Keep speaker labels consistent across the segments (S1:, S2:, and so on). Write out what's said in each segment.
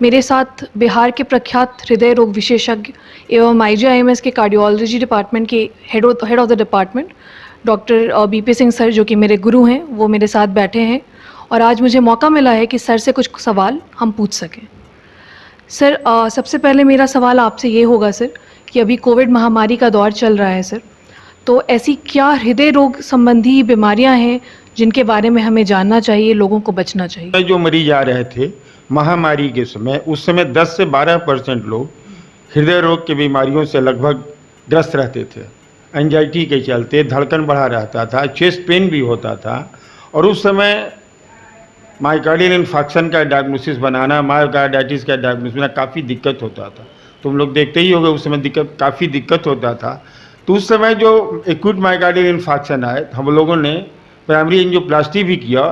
S1: मेरे साथ बिहार के प्रख्यात हृदय रोग विशेषज्ञ एवं आईजीआईएमएस के कार्डियोलॉजी डिपार्टमेंट के head of the department doctor BP Singh sir, जो कि मेरे गुरु हैं, वो मेरे साथ बैठे हैं और आज मुझे मौका मिला है कि सर से कुछ सवाल हम पूछ सकें। सर, सबसे पहले मेरा सवाल आपसे ये होगा सर कि अभी कोविड महामारी का दौर चल रहा है सर, तो ऐसी क्या हृदय रोग संबंधी बीमारियां हैं जिनके बारे में हमें जानना चाहिए, लोगों को बचना चाहिए?
S2: जो मरीज आ रहे थे महामारी के समय, उस समय 10 से 12% लोग हृदय रोग की बीमारियों से लगभग ग्रस्त रहते थे। एंजाइटी के चलते धड़कन बढ़ा रहता था, चेस्ट पेन भी होता था और उस समय मायोकार्डियल इन्फार्क्शन का डायग्नोसिस बनाना, मायोकार्डाइटिस का डायग्नोसिस बनाना काफ़ी दिक्कत होता था। तुम लोग देखते ही होंगे उस समय काफ़ी दिक्कत होता था। तो उस समय जो एक्यूट मायोकार्डियल इन्फार्क्शन आए, हम लोगों ने प्राइमरी एंजियोप्लास्टी भी किया,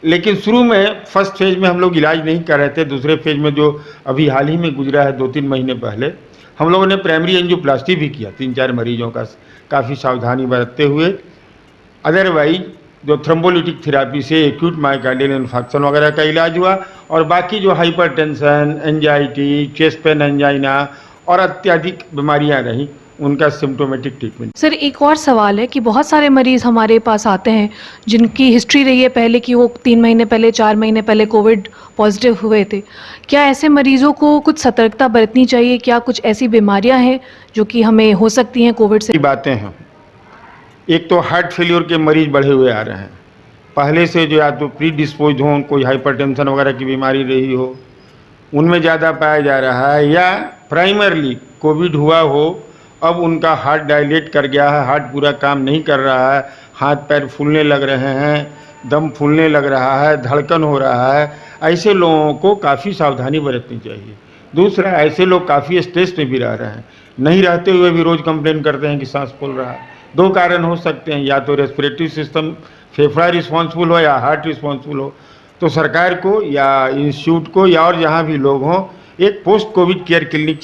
S2: लेकिन शुरू में फर्स्ट फेज में हम लोग इलाज नहीं कर रहे थे। दूसरे फेज में जो अभी हाल ही में गुजरा है 2-3 महीने पहले, हम लोगों ने प्राइमरी एंजियोप्लास्टी भी किया 3-4 मरीजों का, काफ़ी सावधानी बरतते हुए। अदरवाइज जो थ्रोम्बोलिटिक थेरापी से एक्यूट मायोकार्डियल इन्फार्क्शन वगैरह का इलाज हुआ और बाकी जो hypertension, anxiety, chest pain, angina और अत्यधिक बीमारियां रहीं, उनका सिम्टोमेटिक ट्रीटमेंट।
S1: सर, एक और सवाल है कि बहुत सारे मरीज़ हमारे पास आते हैं जिनकी हिस्ट्री रही है पहले कि वो 3 महीने पहले, 4 महीने पहले कोविड पॉजिटिव हुए थे। क्या ऐसे मरीज़ों को कुछ सतर्कता बरतनी चाहिए? क्या कुछ ऐसी बीमारियां हैं जो कि हमें हो सकती हैं कोविड से?
S2: बातें हैं, एक तो हार्ट फेलियर के मरीज बढ़े हुए आ रहे हैं, पहले से जो या तो प्री डिस्पोज हों, कोई हाइपरटेंशन वगैरह की बीमारी रही हो, उनमें ज़्यादा पाया जा रहा है, या प्राइमरली कोविड हुआ हो, अब उनका हार्ट डायलेट कर गया है, हार्ट पूरा काम नहीं कर रहा है, हाथ पैर फूलने लग रहे हैं, दम फूलने लग रहा है, धड़कन हो रहा है। ऐसे लोगों को काफ़ी सावधानी बरतनी चाहिए। दूसरा, ऐसे लोग काफ़ी स्ट्रेस में भी रह रहे हैं, नहीं रहते हुए भी रोज़ कंप्लेन करते हैं कि सांस फूल रहा है। 2 कारण हो सकते हैं, या तो रेस्पिरेटरी सिस्टम, फेफड़ा रिस्पॉन्सिबल हो या हार्ट रिस्पॉन्सिबल हो। तो सरकार को या इंस्टीट्यूट को या और जहाँ भी लोग हों, एक पोस्ट कोविड केयर क्लिनिक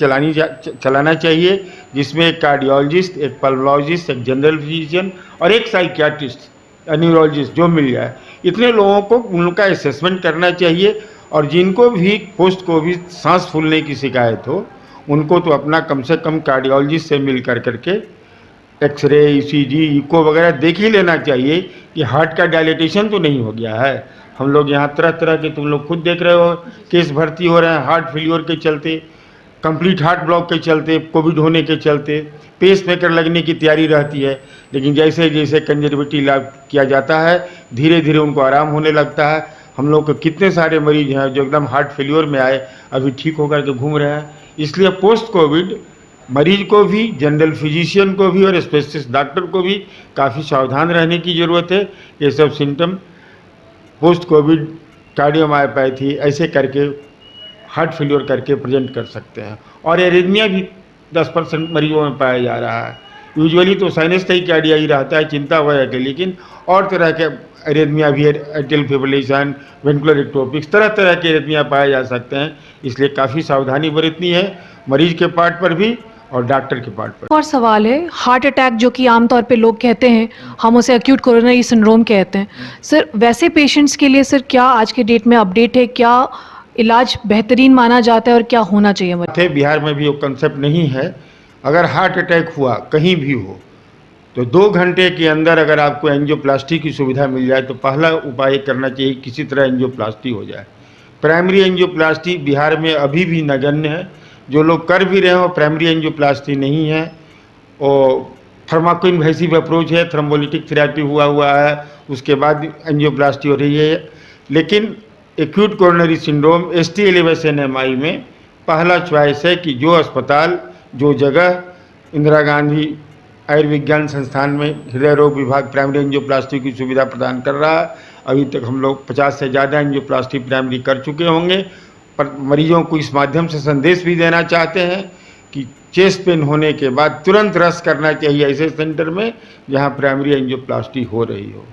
S2: चलाना चाहिए, जिसमें एक कार्डियोलॉजिस्ट, एक पल्मोलॉजिस्ट, एक जनरल फिजिशियन और एक साइकियाट्रिस्ट, न्यूरोलॉजिस्ट जो मिल जाए, इतने लोगों को उनका असेसमेंट करना चाहिए। और जिनको भी पोस्ट कोविड सांस फूलने की शिकायत हो, उनको तो अपना कम से कम कार्डियोलॉजिस्ट से मिल करके एक्सरे, ईसीजी, इको वगैरह देख ही लेना चाहिए कि हार्ट का डायलेटेशन तो नहीं हो गया है। हम लोग यहाँ तरह तरह के, तुम लोग खुद देख रहे हो, केस भर्ती हो रहे हैं हार्ट फेलियर के चलते, कंप्लीट हार्ट ब्लॉक के चलते, कोविड होने के चलते। पेस मेकर लगने की तैयारी रहती है, लेकिन जैसे जैसे कंजर्वेटिव इलाज किया जाता है, धीरे धीरे उनको आराम होने लगता है। हम लोग के कितने सारे मरीज हैं जो एकदम हार्ट फेलियर में आए, अभी ठीक होकर के घूम रहे हैं। इसलिए पोस्ट कोविड मरीज को भी, जनरल फिजिशियन को भी और स्पेशलिस्ट डॉक्टर को भी काफ़ी सावधान रहने की ज़रूरत है। ये सब सिम्टम पोस्ट कोविड कार्डियोमायोपैथी ऐसे करके, हार्ट फेलियर करके प्रेजेंट कर सकते हैं। और एरिथमिया भी 10% मरीजों में पाया जा रहा है। यूजुअली तो साइनस टाइकार्डिया ही रहता है, चिंता वजह के, लेकिन और तरह के एरिथमिया भी, एट्रियल फिब्रिलेशन, वेंट्रिकुलर एक्टोपिक्स, तरह तरह के एरिथमिया पाए जा सकते हैं। इसलिए काफ़ी सावधानी बरतनी है, मरीज के पार्ट पर भी और डॉक्टर के पार्ट पर।
S1: और सवाल है, हार्ट अटैक जो कि आमतौर पे लोग कहते हैं, हम उसे एक्यूट कोरोनरी सिंड्रोम कहते हैं। सर, वैसे पेशेंट्स के लिए सर क्या आज के डेट में अपडेट है? क्या इलाज बेहतरीन माना जाता है और क्या होना चाहिए?
S2: बिहार में भी वो कंसेप्ट नहीं है। अगर हार्ट अटैक हुआ कहीं भी हो, तो 2 घंटे के अंदर अगर आपको एंजियोप्लास्टी की सुविधा मिल जाए, तो पहला उपाय करना चाहिए किसी तरह एंजियोप्लास्टी हो जाए। प्राइमरी एंजियोप्लास्टी बिहार में अभी भी नगण्य है। जो लोग कर भी रहे हो, प्राइमरी एंजियोप्लास्टी नहीं है, और फार्माकोइन्वेसिव अप्रोच है, थ्रोम्बोलिटिक थेरापी हुआ है, उसके बाद एंजियोप्लास्टी हो रही है। लेकिन एक्यूट कोरोनरी सिंड्रोम ST11MI में पहला चॉइस है कि जो अस्पताल, जो जगह इंदिरा गांधी आयुर्विज्ञान संस्थान में हृदय रोग विभाग प्राइमरी एंजियोप्लास्टी की सुविधा प्रदान कर रहा है। अभी तक हम लोग 50 से ज़्यादा एंजियोप्लास्टी प्राइमरी कर चुके होंगे। पर मरीजों को इस माध्यम से संदेश भी देना चाहते हैं कि चेस्ट पेन होने के बाद तुरंत रश करना चाहिए ऐसे सेंटर में जहां प्राइमरी एंजियोप्लास्टी हो रही हो।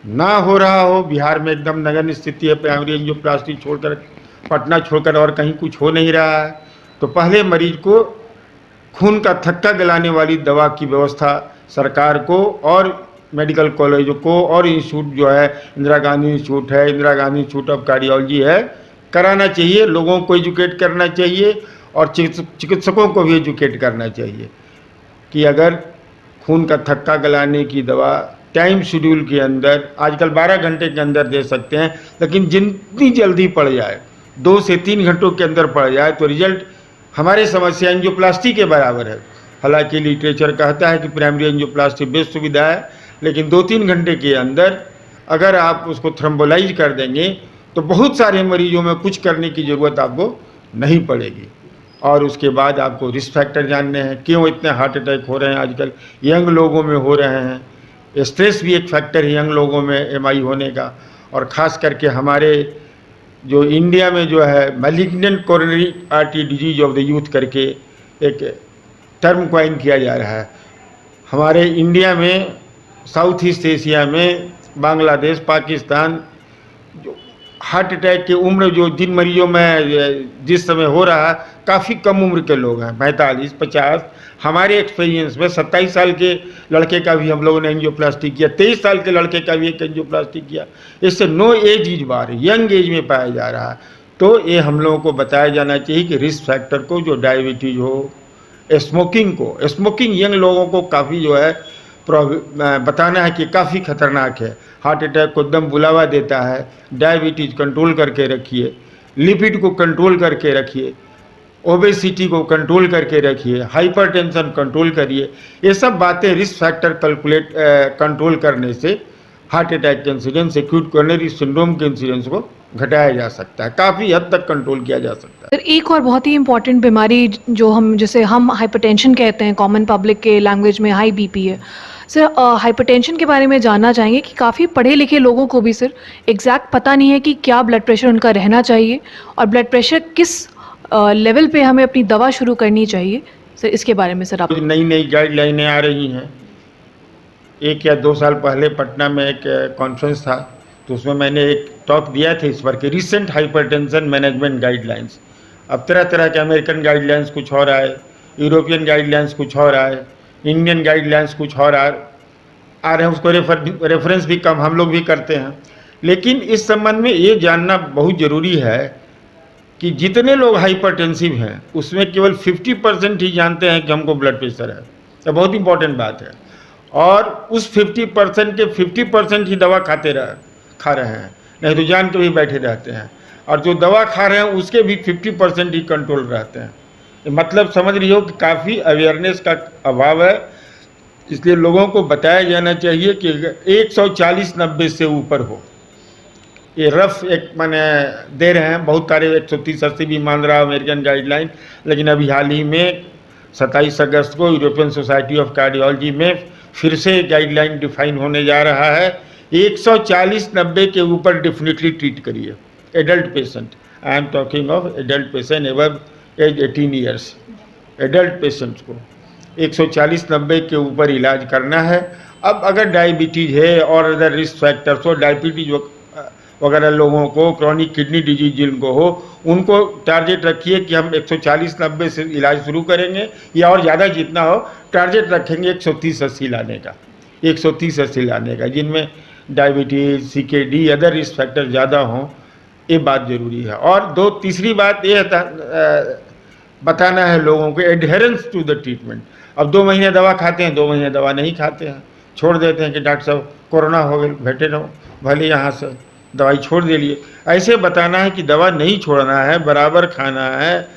S2: ना हो रहा हो, बिहार में एकदम नगण्य स्थिति है, प्राइमरी एंजियोप्लास्टी छोड़कर, पटना छोड़कर और कहीं कुछ हो नहीं रहा है, तो पहले मरीज को खून का थक्का गलाने वाली दवा की व्यवस्था सरकार को और मेडिकल कॉलेजों को और इंस्टीट्यूट जो है, इंदिरा गांधी इंस्टीट्यूट है, Indira Gandhi institute of cardiology है, कराना चाहिए, लोगों को एजुकेट करना चाहिए और चिकित्सकों को भी एजुकेट करना चाहिए कि अगर खून का थक्का गलाने की दवा टाइम शेड्यूल के अंदर, आजकल 12 घंटे के अंदर दे सकते हैं, लेकिन जितनी जल्दी पड़ जाए, 2 से 3 घंटों के अंदर पड़ जाए तो रिजल्ट हमारे समस्या एंजियोप्लास्टी के बराबर है। हालांकि लिटरेचर कहता है कि प्राइमरी एंजियोप्लास्टी बेस्ट सुविधा है, लेकिन 2-3 घंटे के अंदर अगर आप उसको थ्रोम्बोलाइज कर देंगे तो बहुत सारे मरीजों में कुछ करने की ज़रूरत आपको नहीं पड़ेगी। और उसके बाद आपको रिस्क फैक्टर जानने हैं, क्यों इतने हार्ट अटैक हो रहे हैं आजकल, यंग लोगों में हो रहे हैं। स्ट्रेस भी एक फैक्टर है यंग लोगों में एमआई होने का। और ख़ास करके हमारे जो इंडिया में जो है malignant coronary artery disease of the youth करके एक टर्म क्वाइन किया जा रहा है। हमारे इंडिया में, साउथ ईस्ट एशिया में, बांग्लादेश, पाकिस्तान, जो हार्ट अटैक की उम्र जो जिन मरीजों में जिस समय हो रहा है काफ़ी कम उम्र के लोग हैं, 45-50। हमारे एक्सपीरियंस में 27 साल के लड़के का भी हम लोगों ने एंजियोप्लास्टी किया, 23 साल के लड़के का भी एक एंजियोप्लास्टी किया। इससे no age is bar, young age में पाया जा रहा है। तो ये हम लोगों को बताया जाना चाहिए कि रिस्क फैक्टर को, जो डायबिटीज़ हो, स्मोकिंग यंग लोगों को काफ़ी जो है बताना है कि काफ़ी खतरनाक है, हार्ट अटैक को एकदम बुलावा देता है। डायबिटीज़ कंट्रोल करके रखिए, लिपिड को कंट्रोल करके रखिए, ओबेसिटी को कंट्रोल करके रखिए, हाइपरटेंशन कंट्रोल करिए। ये सब बातें रिस्क फैक्टर कंट्रोल करने से हार्ट अटैक के इंसिडेंस, एक्यूट कोरोनरी सिंड्रोम के इंसिडेंस को घटाया जा सकता है, काफ़ी हद तक कंट्रोल किया जा सकता है।
S1: सर एक और बहुत ही इंपॉर्टेंट बीमारी जो जिसे हम हाइपरटेंशन कहते हैं, कॉमन पब्लिक के लैंग्वेज में हाई बीपी है। सर हाइपरटेंशन के बारे में जानना चाहेंगे कि काफ़ी पढ़े लिखे लोगों को भी सर एग्जैक्ट पता नहीं है कि क्या ब्लड प्रेशर उनका रहना चाहिए और ब्लड प्रेशर किस लेवल पे हमें अपनी दवा शुरू करनी चाहिए। सर इसके बारे में सर आप
S2: नई नई गाइडलाइनें आ रही हैं। 1 या 2 साल पहले पटना में एक कॉन्फ्रेंस था, तो उसमें मैंने एक टॉक दिया था इस पर कि रिसेंट हाइपरटेंशन मैनेजमेंट गाइडलाइंस। अब तरह तरह के अमेरिकन गाइडलाइंस कुछ और आए, यूरोपियन गाइडलाइंस कुछ और आए, इंडियन गाइडलाइंस कुछ और आ रहे हैं। उसको रेफरेंस भी कम हम लोग भी करते हैं। लेकिन इस संबंध में ये जानना बहुत ज़रूरी है कि जितने लोग हाइपरटेंसिव हैं उसमें केवल 50% ही जानते हैं कि हमको ब्लड प्रेशर है। तो बहुत इंपॉर्टेंट बात है। और उस 50% के 50% ही दवा खा रहे हैं, नहीं तो जान के भी बैठे रहते हैं। और जो दवा खा रहे हैं उसके भी 50% ही कंट्रोल रहते हैं। मतलब समझ रही हो कि काफ़ी अवेयरनेस का अभाव है। इसलिए लोगों को बताया जाना चाहिए कि 140/90 से ऊपर हो। ये रफ एक मैंने दे रहे हैं, बहुत सारे 130-80 भी मान रहा है अमेरिकन गाइडलाइन। लेकिन अभी हाल ही में 27 अगस्त को यूरोपियन सोसाइटी ऑफ कार्डियोलॉजी में फिर से गाइडलाइन डिफाइन होने जा रहा है। 140/90 के ऊपर डेफिनेटली ट्रीट करिए adult patient. I am talking of adult patient above age 18 years. Adult patients को 140/90 के ऊपर इलाज करना है। अब अगर डायबिटीज़ है और अदर रिस्क फैक्टर्स हो, डायबिटीज़ वगैरह लोगों को, क्रॉनिक किडनी डिजीज जिनको हो, उनको टारगेट रखिए कि हम 140/90 से इलाज शुरू करेंगे, या और ज़्यादा जितना हो टारगेट रखेंगे 130-80 लाने का, 130-80 लाने का, जिनमें diabetes, CKD, other risk factor ज़्यादा हों। ये बात ज़रूरी है। और तीसरी बात ये बताना है लोगों को एडहेरेंस टू द ट्रीटमेंट। अब 2 महीने दवा खाते हैं, 2 महीने दवा नहीं खाते हैं, छोड़ देते हैं कि डॉक्टर साहब कोरोना हो गए, बैठे रहो, भले यहाँ से दवाई छोड़ दे लिए। ऐसे बताना है कि दवा नहीं छोड़ना है, बराबर खाना है।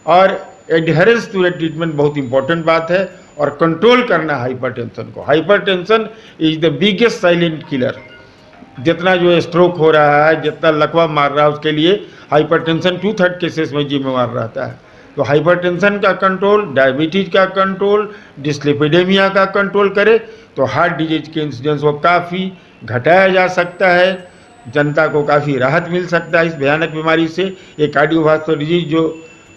S2: और एडहेरेंस टू द ट्रीटमेंट बहुत इंपॉर्टेंट बात है। और कंट्रोल करना हाइपरटेंशन को। Hypertension is the biggest silent killer. जितना जो स्ट्रोक हो रहा है, जितना लकवा मार रहा है, उसके लिए हाइपरटेंशन 2/3 केसेस में जिम्मेवार रहता है। तो हाइपरटेंशन का कंट्रोल, डायबिटीज़ का कंट्रोल, डिस्लिपिडेमिया का कंट्रोल करे तो हार्ट डिजीज के इंसिडेंस को काफ़ी घटाया जा सकता है। जनता को काफ़ी राहत मिल सकता है इस भयानक बीमारी से। ये कार्डियोवास्कुलर डिजीज जो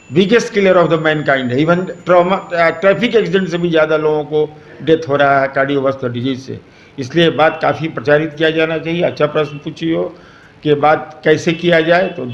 S2: biggest killer of the Mankind है। इवन ट्रैफिक एक्सीडेंट से भी ज़्यादा लोगों को डेथ हो रहा है कार्डियोवास्कुलर डिजीज से। इसलिए बात काफ़ी प्रचारित किया जाना चाहिए। अच्छा प्रश्न पूछी हो कि बात कैसे किया जाए, तो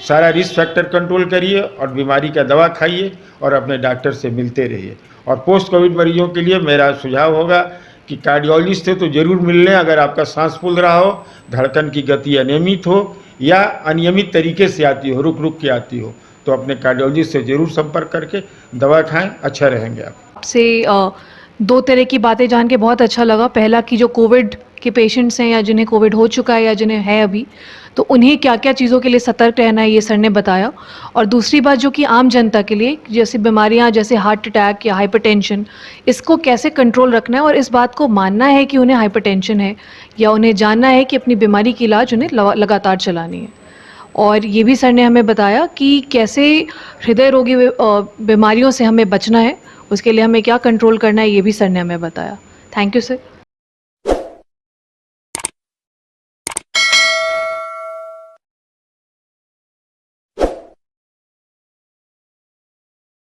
S2: सारा रिस्क फैक्टर कंट्रोल करिए और बीमारी का दवा खाइए और अपने डॉक्टर से मिलते रहिए। और पोस्ट कोविड मरीजों के लिए मेरा सुझाव होगा कि कार्डियोलॉजिस्ट से तो ज़रूर मिल लें। अगर आपका सांस फूल रहा हो, धड़कन की गति अनियमित हो, या अनियमित तरीके से आती हो, रुक रुक के आती हो, तो अपने कार्डियोलॉजिस्ट से ज़रूर संपर्क करके दवा खाएं, अच्छा रहेंगे आप।
S1: आपसे दो तरह की बातें जान के बहुत अच्छा लगा। पहला कि जो कोविड के पेशेंट्स हैं या जिन्हें कोविड हो चुका है या जिन्हें है अभी, तो उन्हें क्या क्या चीज़ों के लिए सतर्क रहना है ये सर ने बताया। और दूसरी बात जो कि आम जनता के लिए, जैसे बीमारियां जैसे हार्ट अटैक या हाइपरटेंशन, इसको कैसे कंट्रोल रखना है और इस बात को मानना है कि उन्हें हाइपरटेंशन है या उन्हें जानना है कि अपनी बीमारी की इलाज उन्हें लगातार चलानी है। और ये भी सर ने हमें बताया कि कैसे हृदय रोगी बीमारियों से हमें बचना है, उसके लिए हमें क्या कंट्रोल करना है, ये भी सर ने हमें बताया। Thank you sir.